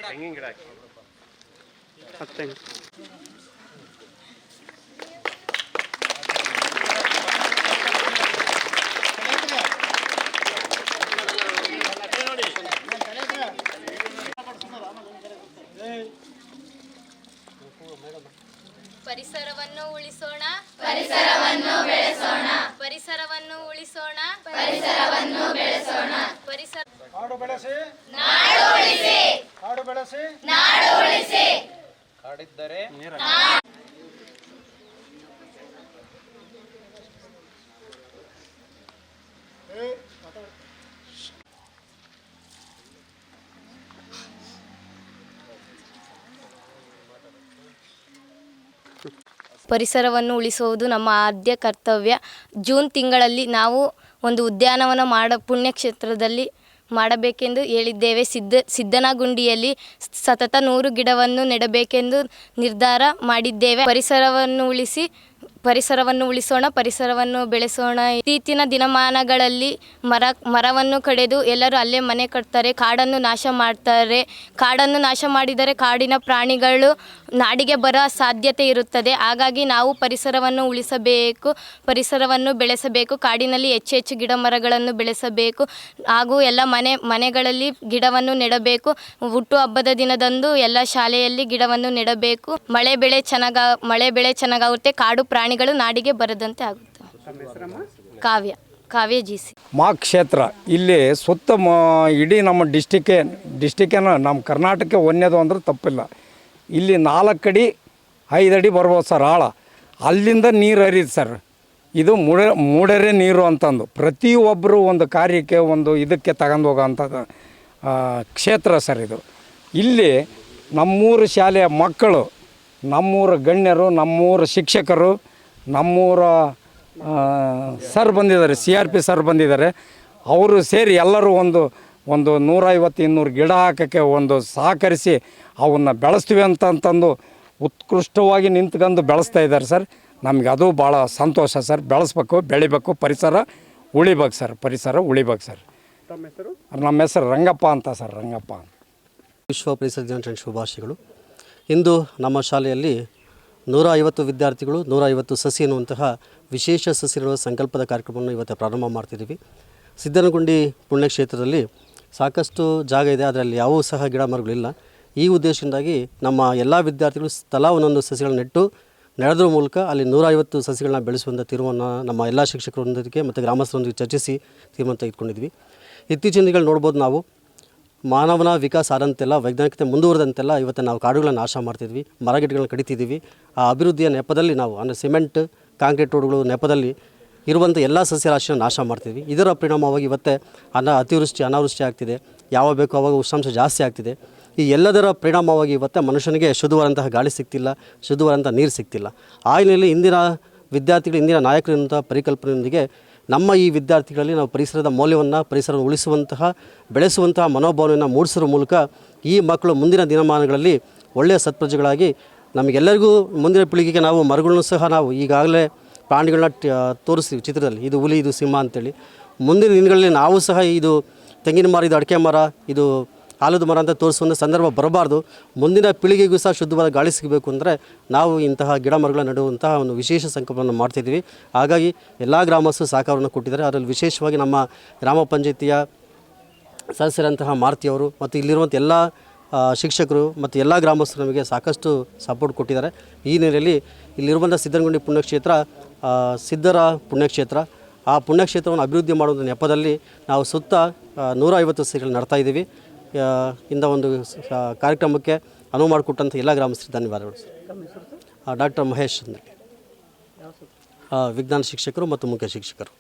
ತೆಂಗಿನ ಗಿಡ ಹಾಕಿ ಪರಿಸರವನ್ನು ಉಳಿಸೋಣ, ಪರಿಸರವನ್ನು ಬೆಳೆಸೋಣ, ಪರಿಸರವನ್ನು ಉಳಿಸೋಣ, ಪರಿಸರವನ್ನು ಬೆಳೆಸೋಣ. ಪರಿಸರ ಕಾಡು ಬೆಳೆಸಿ ನಾಡು ಉಳಿಸಿ, ಕಾಡು ಬೆಳೆಸಿ ನಾಡು ಉಳಿಸಿ. ಕಾಡಿದ್ದರೆ ಪರಿಸರವನ್ನು ಉಳಿಸುವುದು ನಮ್ಮ ಆದ್ಯ ಕರ್ತವ್ಯ. ಜೂನ್ ತಿಂಗಳಲ್ಲಿ ನಾವು ಒಂದು ಉದ್ಯಾನವನ ಪುಣ್ಯಕ್ಷೇತ್ರದಲ್ಲಿ ಮಾಡಬೇಕೆಂದು ಹೇಳಿದ್ದೇವೆ. ಸಿದ್ದನಗುಂಡಿಯಲ್ಲಿ ಸತತ 100 ಗಿಡವನ್ನು ನೆಡಬೇಕೆಂದು ನಿರ್ಧಾರ ಮಾಡಿದ್ದೇವೆ. ಪರಿಸರವನ್ನು ಉಳಿಸೋಣ, ಪರಿಸರವನ್ನು ಬೆಳೆಸೋಣ. ಇತ್ತೀಚಿನ ದಿನಮಾನಗಳಲ್ಲಿ ಮರವನ್ನು ಕಡಿದು ಎಲ್ಲರೂ ಅಲ್ಲೇ ಮನೆ ಕಟ್ತಾರೆ, ಕಾಡನ್ನು ನಾಶ ಮಾಡ್ತಾರೆ. ಕಾಡನ್ನು ನಾಶ ಮಾಡಿದರೆ ಕಾಡಿನ ಪ್ರಾಣಿಗಳು ನಾಡಿಗೆ ಬರೋ ಸಾಧ್ಯತೆ ಇರುತ್ತದೆ. ಹಾಗಾಗಿ ನಾವು ಪರಿಸರವನ್ನು ಉಳಿಸಬೇಕು, ಪರಿಸರವನ್ನು ಬೆಳೆಸಬೇಕು. ಕಾಡಿನಲ್ಲಿ ಹೆಚ್ಚು ಗಿಡ ಮರಗಳನ್ನು ಬೆಳೆಸಬೇಕು ಹಾಗೂ ಎಲ್ಲ ಮನೆಗಳಲ್ಲಿ ಗಿಡವನ್ನು ನೆಡಬೇಕು. ಹುಟ್ಟುಹಬ್ಬದ ದಿನದಂದು ಎಲ್ಲ ಶಾಲೆಯಲ್ಲಿ ಗಿಡವನ್ನು ನೆಡಬೇಕು. ಮಳೆ ಬೆಳೆ ಚೆನ್ನಾಗಾಗುತ್ತೆ, ಕಾಡು ಪ್ರಾಣಿಗಳು ನಾಡಿಗೆ ಬರದಂತೆ ಆಗುತ್ತೆ. ಕಾವ್ಯ ಜಿಸಿ ಮಾ ಕ್ಷೇತ್ರ ಇಲ್ಲಿ ಸುತ್ತ ಇಡೀ ನಮ್ಮ ಡಿಸ್ಟಿಕ್ಕೇನ ನಮ್ಮ ಕರ್ನಾಟಕ ಒಂದೇದು ಅಂದ್ರೆ ತಪ್ಪಿಲ್ಲ. ಇಲ್ಲಿ 4 ಅಡಿ 5 ಅಡಿ ಬರ್ಬೋದು ಸರ್ ಆಳ. ಅಲ್ಲಿಂದ ನೀರು ಹರಿದು ಸರ್. ಇದು ಮೂಡರೆ ನೀರು ಅಂತಂದು ಪ್ರತಿಯೊಬ್ಬರು ಒಂದು ಕಾರ್ಯಕ್ಕೆ ಒಂದು ಇದಕ್ಕೆ ತಗೊಂಡು ಹೋಗೋಂಥದ್ದು ಕ್ಷೇತ್ರ ಸರ್ ಇದು. ಇಲ್ಲಿ ನಮ್ಮೂರ ಶಾಲೆಯ ಮಕ್ಕಳು, ನಮ್ಮೂರ ಗಣ್ಯರು, ನಮ್ಮೂರ ಶಿಕ್ಷಕರು, ನಮ್ಮೂರ ಸರ್ ಬಂದಿದ್ದಾರೆ, CRP ಸರ್ ಬಂದಿದ್ದಾರೆ. ಅವರು ಸೇರಿ ಎಲ್ಲರೂ ಒಂದು 150-200 ಗಿಡ ಹಾಕೋಕ್ಕೆ ಒಂದು ಸಹಕರಿಸಿ ಅವನ್ನ ಬೆಳೆಸ್ತೀವಿ ಅಂತಂದು ಉತ್ಕೃಷ್ಟವಾಗಿ ನಿಂತ್ಕೊಂಡು ಬೆಳೆಸ್ತಾ ಇದ್ದಾರೆ ಸರ್. ನಮಗೆ ಅದು ಭಾಳ ಸಂತೋಷ ಸರ್. ಬೆಳೆಸ್ಬೇಕು, ಬೆಳಿಬೇಕು, ಪರಿಸರ ಉಳಿಬೇಕು ಸರ್, ಪರಿಸರ ಉಳಿಬೇಕು ಸರ್. ನಮ್ಮ ಹೆಸರು ರಂಗಪ್ಪ ಅಂತ ಸರ್, ರಂಗಪ್ಪ. ವಿಶ್ವ ಪರಿಸರ ದಿನಾಚರಣೆ ಶುಭಾಶಯಗಳು. ಇಂದು ನಮ್ಮ ಶಾಲೆಯಲ್ಲಿ 150 ವಿದ್ಯಾರ್ಥಿಗಳು 150 ಸಸಿ ಎನ್ನುವಂತಹ ವಿಶೇಷ ಸಸಿಗಳ ಸಂಕಲ್ಪದ ಕಾರ್ಯಕ್ರಮವನ್ನು ಇವತ್ತು ಪ್ರಾರಂಭ ಮಾಡ್ತಿದ್ದೀವಿ. ಸಿದ್ದನಗುಂಡಿ ಪುಣ್ಯಕ್ಷೇತ್ರದಲ್ಲಿ ಸಾಕಷ್ಟು ಜಾಗ ಇದೆ, ಅದರಲ್ಲಿ ಯಾವುವು ಸಹ ಗಿಡ ಮರಗಳಿಲ್ಲ. ಈ ಉದ್ದೇಶದಿಂದಾಗಿ ನಮ್ಮ ಎಲ್ಲ ವಿದ್ಯಾರ್ಥಿಗಳು ತಲಾ ಒಂದೊಂದು ಸಸಿಗಳನ್ನು ನೆಡೋದ್ರ ಮೂಲಕ ಅಲ್ಲಿ 150 ಸಸಿಗಳನ್ನ ಬೆಳೆಸುವಂಥ ತೀರ್ಮಾನ ನಮ್ಮ ಎಲ್ಲ ಶಿಕ್ಷಕರೊಂದಿಗೆ ಮತ್ತು ಗ್ರಾಮಸ್ಥರೊಂದಿಗೆ ಚರ್ಚಿಸಿ ತೀರ್ಮಾನ ತೆಗೆದುಕೊಂಡಿದ್ವಿ. ಇತ್ತೀಚಿನ ದಿನಗಳು ನೋಡ್ಬೋದು, ನಾವು ಮಾನವನ ವಿಕಾಸ ಆದಂತೆಲ್ಲ, ವೈಜ್ಞಾನಿಕತೆ ಮುಂದುವರೆದಂತೆಲ್ಲ ಇವತ್ತು ನಾವು ಕಾಡುಗಳನ್ನು ನಾಶ ಮಾಡ್ತಿದ್ವಿ, ಮರಗಿಡಗಳನ್ನ ಕಡಿತಿದ್ದೀವಿ. ಆ ಅಭಿವೃದ್ಧಿಯ ನೆಪದಲ್ಲಿ ನಾವು ಅಂದರೆ ಸಿಮೆಂಟ್ ಕಾಂಕ್ರೀಟ್ ರೋಡ್ಗಳು ನೆಪದಲ್ಲಿ ಇರುವಂಥ ಎಲ್ಲ ಸಸ್ಯರಾಶಿಯನ್ನು ನಾಶ ಮಾಡ್ತಿದ್ವಿ. ಇದರ ಪರಿಣಾಮವಾಗಿ ಇವತ್ತೇ ಅತಿವೃಷ್ಟಿ ಅನಾವೃಷ್ಟಿ ಆಗ್ತಿದೆ, ಯಾವ ಬೇಕೋ ಆವಾಗ ಉಷ್ಣಾಂಶ ಜಾಸ್ತಿ ಆಗ್ತಿದೆ. ಈ ಎಲ್ಲದರ ಪರಿಣಾಮವಾಗಿ ಇವತ್ತೇ ಮನುಷ್ಯನಿಗೆ ಶುದ್ಧವಾದಂತಹ ಗಾಳಿ ಸಿಗ್ತಿಲ್ಲ, ಶುದ್ಧವಾದಂಥ ನೀರು ಸಿಗ್ತಿಲ್ಲ. ಆ ಹಿನ್ನೆಲೆಯಲ್ಲಿ ಇಂದಿನ ವಿದ್ಯಾರ್ಥಿಗಳು, ಇಂದಿನ ನಾಯಕರಿರುವಂಥ ಪರಿಕಲ್ಪನೆಯೊಂದಿಗೆ ನಮ್ಮ ಈ ವಿದ್ಯಾರ್ಥಿಗಳಲ್ಲಿ ನಾವು ಪರಿಸರದ ಮೌಲ್ಯವನ್ನು, ಪರಿಸರವನ್ನು ಉಳಿಸುವಂತಹ, ಬೆಳೆಸುವಂತಹ ಮನೋಭಾವನೆಯನ್ನು ಮೂಡಿಸೋದ್ರ ಮೂಲಕ ಈ ಮಕ್ಕಳು ಮುಂದಿನ ದಿನಮಾನಗಳಲ್ಲಿ ಒಳ್ಳೆಯ ಸತ್ಪ್ರಜೆಗಳಾಗಿ ನಮಗೆಲ್ಲರಿಗೂ ಮುಂದಿನ ಪೀಳಿಗೆಗೆ ನಾವು ಮರಗಳನ್ನು ಸಹ ನಾವು ಈಗಾಗಲೇ ಪ್ರಾಣಿಗಳನ್ನ ತೋರಿಸ್ತೀವಿ ಚಿತ್ರದಲ್ಲಿ, ಇದು ಹುಲಿ, ಇದು ಸಿಂಹ ಅಂತೇಳಿ. ಮುಂದಿನ ದಿನಗಳಲ್ಲಿ ನಾವು ಸಹ ಇದು ತೆಂಗಿನ ಮರ, ಇದು ಅಡಿಕೆ ಮರ, ಇದು ಆಲದ ಮರ ಅಂತ ತೋರಿಸುವಂಥ ಸಂದರ್ಭ ಬರಬಾರ್ದು. ಮುಂದಿನ ಪೀಳಿಗೆಗೂ ಸಹ ಶುದ್ಧವಾದ ಗಾಳಿ ಸಿಗಬೇಕು ಅಂದರೆ ನಾವು ಇಂತಹ ಗಿಡ ಮರಗಳನ್ನು ನೆಡುವಂತಹ ಒಂದು ವಿಶೇಷ ಸಂಕಲ್ಪವನ್ನು ಮಾಡ್ತಿದ್ದೀವಿ. ಹಾಗಾಗಿ ಎಲ್ಲ ಗ್ರಾಮಸ್ಥರು ಸಹಕಾರವನ್ನು ಕೊಟ್ಟಿದ್ದಾರೆ. ಅದರಲ್ಲಿ ವಿಶೇಷವಾಗಿ ನಮ್ಮ ಗ್ರಾಮ ಪಂಚಾಯಿತಿಯ ಸದಸ್ಯರಂತಹ ಮಾರುತಿಯವರು ಮತ್ತು ಇಲ್ಲಿರುವಂಥ ಎಲ್ಲ ಶಿಕ್ಷಕರು ಮತ್ತು ಎಲ್ಲ ಗ್ರಾಮಸ್ಥರು ನಮಗೆ ಸಾಕಷ್ಟು ಸಪೋರ್ಟ್ ಕೊಟ್ಟಿದ್ದಾರೆ. ಈ ಹಿನ್ನೆಲೆಯಲ್ಲಿ ಇಲ್ಲಿರುವಂಥ ಸಿದ್ದನಗುಂಡಿ ಪುಣ್ಯಕ್ಷೇತ್ರ ಸಿದ್ಧರ ಪುಣ್ಯಕ್ಷೇತ್ರ. ಆ ಪುಣ್ಯಕ್ಷೇತ್ರವನ್ನು ಅಭಿವೃದ್ಧಿ ಮಾಡುವ ನೆಪದಲ್ಲಿ ನಾವು ಸುತ್ತ 150 ಸಸಿಗಳು ನಡ್ತಾ ಇದ್ದೀವಿ. ಇಂಥ ಒಂದು ಕಾರ್ಯಕ್ರಮಕ್ಕೆ ಅನುವು ಮಾಡಿಕೊಟ್ಟಂಥ ಎಲ್ಲ ಗ್ರಾಮಸ್ಥರಿಗೆ ಧನ್ಯವಾದಗಳು. ಡಾಕ್ಟರ್ ಮಹೇಶ್ ಅಂದರೆ ವಿಜ್ಞಾನ ಶಿಕ್ಷಕರು ಮತ್ತು ಮುಖ್ಯ ಶಿಕ್ಷಕರು.